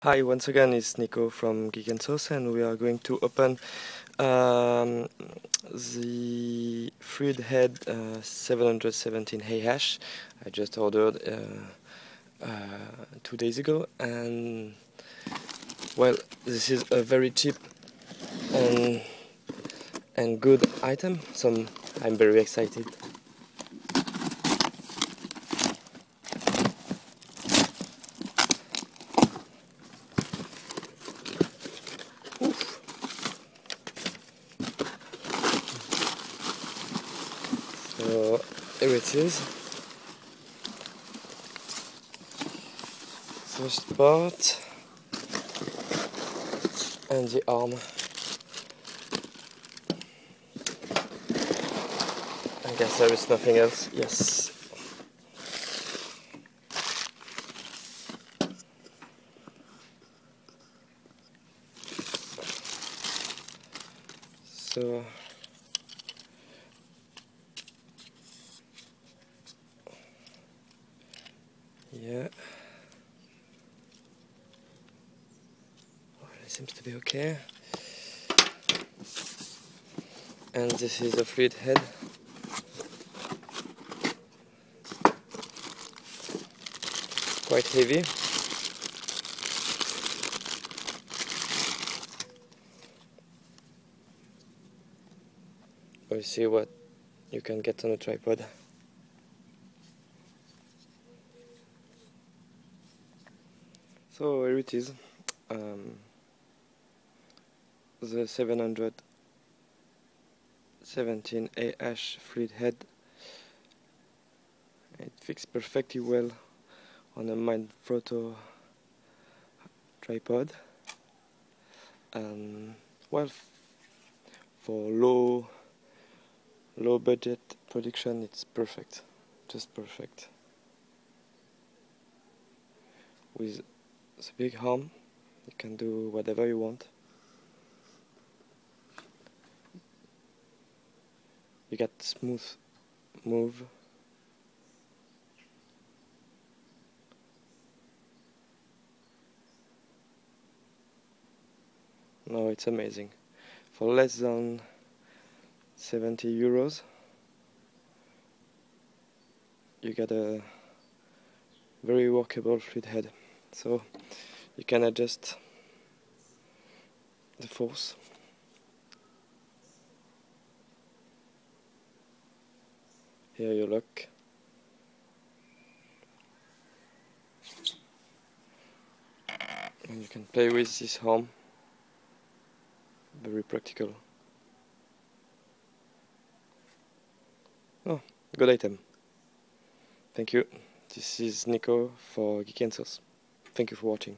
Hi, once again, it's Nico from Geek and Sauce, and we are going to open the Fluid Head 717AH. I just ordered 2 days ago, and well, this is a very cheap and good item, so I'm very excited. So here it is. First part and the arm. I guess there is nothing else. Yes. So yeah. Well, it seems to be okay. And this is a fluid head. Quite heavy. We'll see what you can get on a tripod. So here it is. The 717AH fluid head. It fits perfectly well on a Manfrotto tripod. Well, for low budget production, it's perfect, just perfect. With the big arm, you can do whatever you want. You get smooth move. No, it's amazing. For less than 70 euros, you get a very workable fluid head. So you can adjust the force. Here you look. And you can play with this arm. Very practical. Oh, good item. Thank you. This is Nico for Geek and Sauce. Thank you for watching.